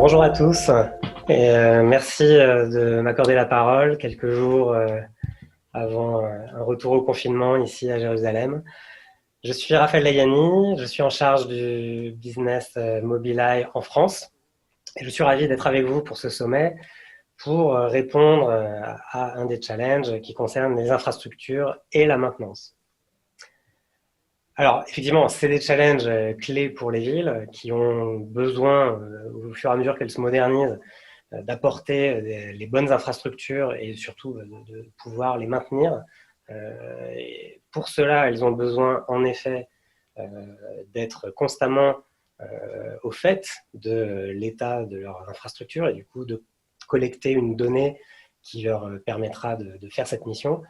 Bonjour à tous et merci de m'accorder la parole quelques jours avant un retour au confinement ici à Jérusalem. Je suis Raphaël Lagani, je suis en charge du business Mobileye en France et je suis ravi d'être avec vous pour ce sommet pour répondre à un des challenges qui concerne les infrastructures et la maintenance. Alors, effectivement, c'est des challenges clés pour les villes qui ont besoin, au fur et à mesure qu'elles se modernisent, d'apporter les bonnes infrastructures et surtout de pouvoir les maintenir. Et pour cela, elles ont besoin, en effet, d'être constamment au fait de l'état de leur infrastructure et du coup de collecter une donnée qui leur permettra de faire cette mission.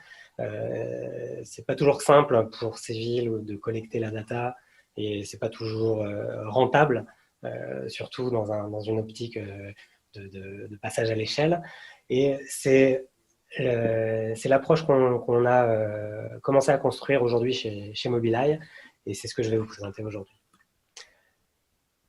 C'est pas toujours simple pour ces villes de collecter la data et c'est pas toujours rentable, surtout dans une optique de passage à l'échelle. Et c'est l'approche qu'on a commencé à construire aujourd'hui chez Mobileye et c'est ce que je vais vous présenter aujourd'hui.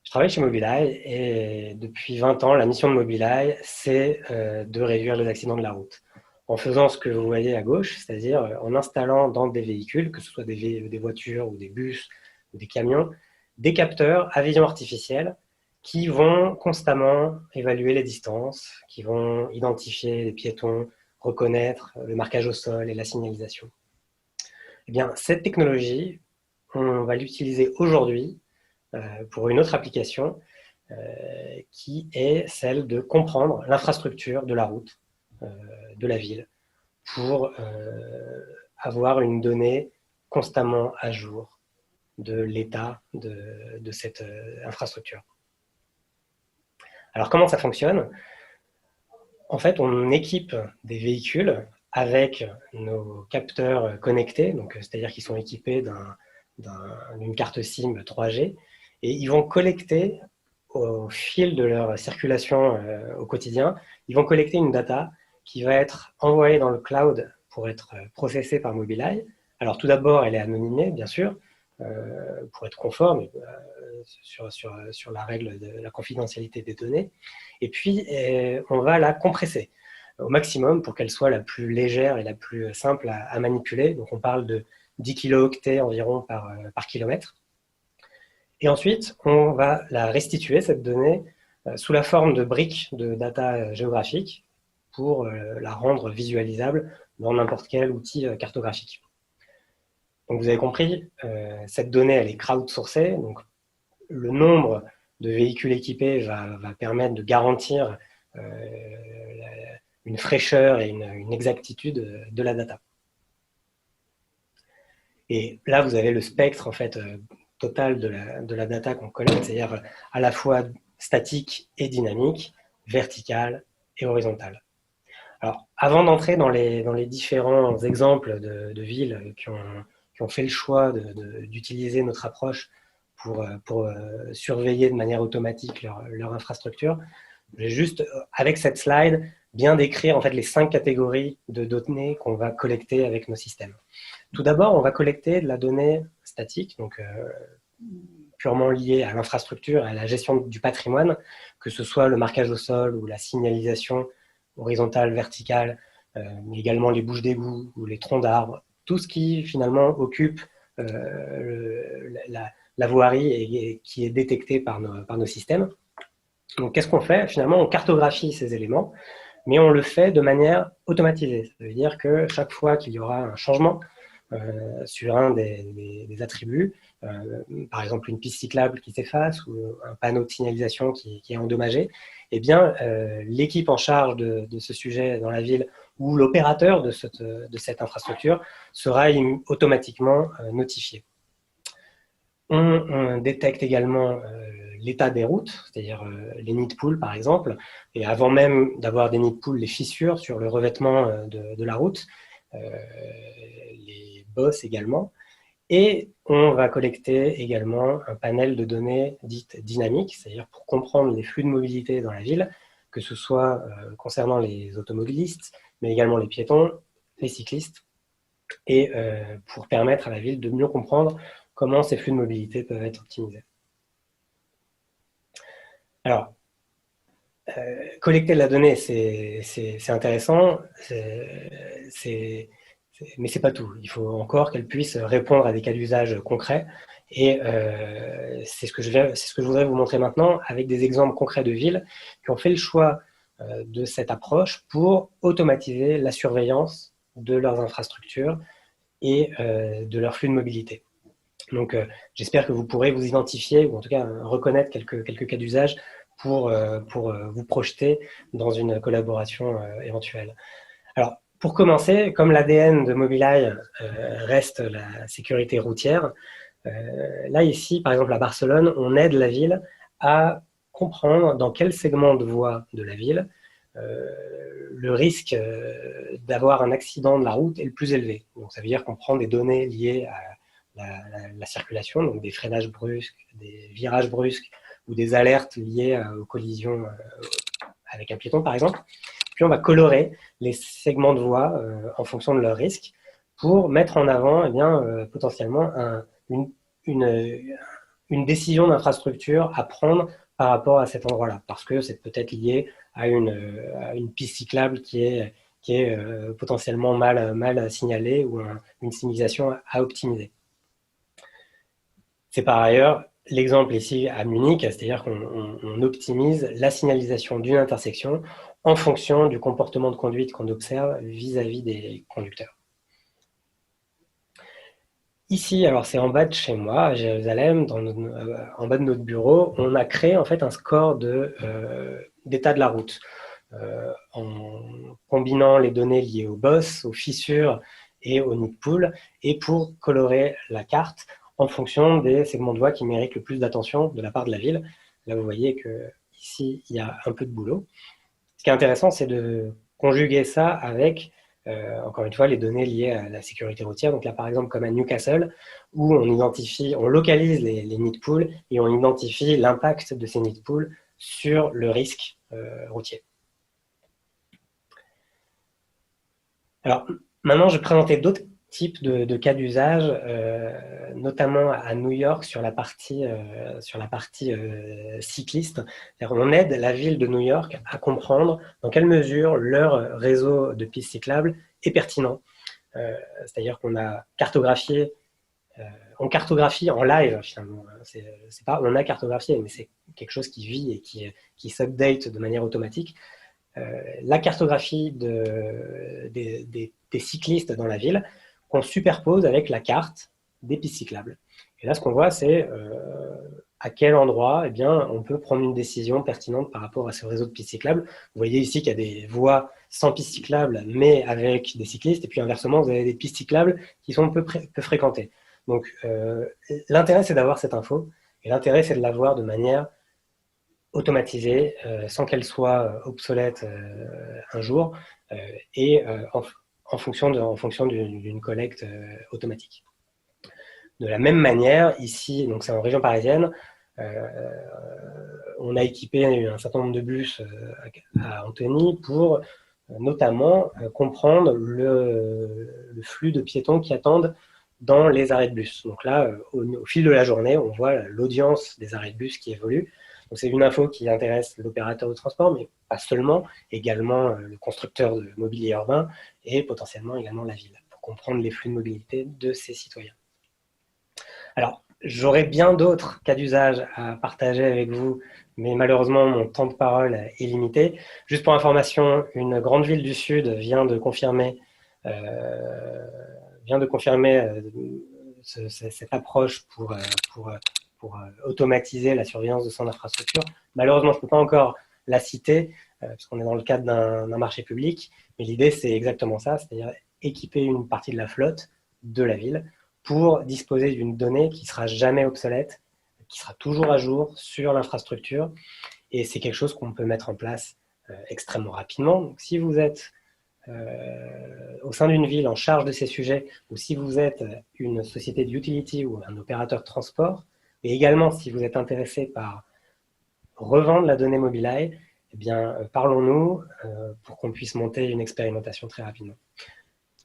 Je travaille chez Mobileye et depuis 20 ans, la mission de Mobileye, c'est de réduire les accidents de la route. En faisant ce que vous voyez à gauche, c'est-à-dire en installant dans des véhicules, que ce soit des voitures ou des bus ou des camions, des capteurs à vision artificielle qui vont constamment évaluer les distances, qui vont identifier les piétons, reconnaître le marquage au sol et la signalisation. Eh bien, cette technologie, on va l'utiliser aujourd'hui pour une autre application qui est celle de comprendre l'infrastructure de la route, de la ville, pour avoir une donnée constamment à jour de l'état de cette infrastructure. Alors comment ça fonctionne? En fait, on équipe des véhicules avec nos capteurs connectés, c'est-à-dire qu'ils sont équipés d'une carte SIM 3G, et ils vont collecter au fil de leur circulation au quotidien, ils vont collecter une data qui va être envoyée dans le cloud pour être processée par Mobileye. Alors tout d'abord, elle est anonymée, bien sûr, pour être conforme sur la règle de la confidentialité des données. Et puis, on va la compresser au maximum pour qu'elle soit la plus légère et la plus simple à manipuler. Donc on parle de 10 kilooctets environ par kilomètre. Et ensuite, on va la restituer, cette donnée, sous la forme de briques de data géographique pour la rendre visualisable dans n'importe quel outil cartographique. Donc vous avez compris, cette donnée, elle est crowdsourcée, donc le nombre de véhicules équipés va permettre de garantir une fraîcheur et une exactitude de la data. Et là, vous avez le spectre en fait total de la data qu'on collecte, c'est-à-dire à la fois statique et dynamique, verticale et horizontale. Alors, avant d'entrer dans les différents exemples de villes qui ont fait le choix d'utiliser notre approche pour surveiller de manière automatique leur infrastructure, je vais juste, avec cette slide, bien décrire en fait les 5 catégories de données qu'on va collecter avec nos systèmes. Tout d'abord, on va collecter de la donnée statique, donc purement liée à l'infrastructure, à la gestion du patrimoine, que ce soit le marquage au sol ou la signalisation horizontale, verticale, mais également les bouches d'égout ou les troncs d'arbres, tout ce qui finalement occupe la voirie et qui est détecté par nos systèmes. Donc qu'est-ce qu'on fait? Finalement, on cartographie ces éléments, mais on le fait de manière automatisée. Ça veut dire que chaque fois qu'il y aura un changement sur un des attributs, par exemple une piste cyclable qui s'efface ou un panneau de signalisation qui est endommagé, eh bien, l'équipe en charge de ce sujet dans la ville ou l'opérateur de cette infrastructure sera automatiquement notifié. On détecte également l'état des routes, c'est-à-dire les nids de poules par exemple, et avant même d'avoir des nids de poules, les fissures sur le revêtement de la route, les bosses également, et on va collecter également un panel de données dites dynamiques, c'est-à-dire pour comprendre les flux de mobilité dans la ville, que ce soit concernant les automobilistes, mais également les piétons, les cyclistes, et pour permettre à la ville de mieux comprendre comment ces flux de mobilité peuvent être optimisés. Alors, collecter de la donnée, c'est intéressant, mais c'est pas tout. Il faut encore qu'elle puisse répondre à des cas d'usage concrets. Et c'est ce que je voudrais vous montrer maintenant avec des exemples concrets de villes qui ont fait le choix de cette approche pour automatiser la surveillance de leurs infrastructures et de leur flux de mobilité. Donc, j'espère que vous pourrez vous identifier, ou en tout cas reconnaître quelques cas d'usage pour vous projeter dans une collaboration éventuelle. Alors, pour commencer, comme l'ADN de Mobileye reste la sécurité routière, là, ici, par exemple, à Barcelone, on aide la ville à comprendre dans quel segment de voie de la ville le risque d'avoir un accident de la route est le plus élevé. Donc, ça veut dire qu'on prend des données liées à la circulation, donc des freinages brusques, des virages brusques ou des alertes liées aux collisions avec un piéton, par exemple. Puis on va colorer les segments de voie en fonction de leur risque pour mettre en avant potentiellement une décision d'infrastructure à prendre par rapport à cet endroit-là, parce que c'est peut-être lié à une piste cyclable qui est potentiellement mal signalée ou une signalisation à optimiser. C'est par ailleurs l'exemple ici à Munich, c'est-à-dire qu'on optimise la signalisation d'une intersection en fonction du comportement de conduite qu'on observe vis-à-vis des conducteurs. Ici, alors c'est en bas de chez moi, à Jérusalem, en bas de notre bureau, on a créé en fait un score d'état de la route en combinant les données liées aux bosses, aux fissures et au nid de poule, et pour colorer la carte en fonction des segments de voie qui méritent le plus d'attention de la part de la ville. Là, vous voyez qu'ici, il y a un peu de boulot. Ce qui est intéressant, c'est de conjuguer ça avec, encore une fois, les données liées à la sécurité routière. Donc là, par exemple, comme à Newcastle, où on localise les nids de poules et on identifie l'impact de ces nids de poules sur le risque routier. Alors, maintenant, je vais présenter d'autres types de cas d'usage, notamment à New York sur la partie cycliste. On aide la ville de New York à comprendre dans quelle mesure leur réseau de pistes cyclables est pertinent. C'est-à-dire qu'on a cartographié, on cartographie en live finalement. C'est pas on a cartographié, mais c'est quelque chose qui vit et qui s'update de manière automatique. La cartographie des cyclistes dans la ville qu'on superpose avec la carte des pistes cyclables. Et là, ce qu'on voit, c'est à quel endroit on peut prendre une décision pertinente par rapport à ce réseau de pistes cyclables. Vous voyez ici qu'il y a des voies sans pistes cyclables, mais avec des cyclistes, et puis inversement, vous avez des pistes cyclables qui sont peu fréquentées. Donc, l'intérêt, c'est d'avoir cette info, et l'intérêt, c'est de l'avoir de manière automatisée, sans qu'elle soit obsolète un jour, et en fonction d'une collecte automatique. De la même manière, ici, donc c'est en région parisienne, on a équipé un certain nombre de bus à Antony pour notamment comprendre le flux de piétons qui attendent dans les arrêts de bus. Donc là, au fil de la journée, on voit l'audience des arrêts de bus qui évolue. Donc c'est une info qui intéresse l'opérateur de transport, mais pas seulement, également le constructeur de mobilier urbain et potentiellement également la ville, pour comprendre les flux de mobilité de ses citoyens. Alors, j'aurais bien d'autres cas d'usage à partager avec vous, mais malheureusement, mon temps de parole est limité. Juste pour information, une grande ville du Sud vient de confirmer cette approche pour automatiser la surveillance de son infrastructure. Malheureusement, je ne peux pas encore la citer, parce qu'on est dans le cadre d'un marché public, mais l'idée, c'est exactement ça, c'est-à-dire équiper une partie de la flotte de la ville pour disposer d'une donnée qui ne sera jamais obsolète, qui sera toujours à jour sur l'infrastructure, et c'est quelque chose qu'on peut mettre en place extrêmement rapidement. Donc, si vous êtes au sein d'une ville en charge de ces sujets, ou si vous êtes une société de utility ou un opérateur de transport, et également si vous êtes intéressé par revendre la donnée Mobileye, eh bien, parlons-nous pour qu'on puisse monter une expérimentation très rapidement.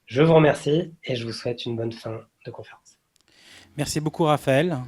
Je vous remercie et je vous souhaite une bonne fin de conférence. Merci beaucoup, Raphaël.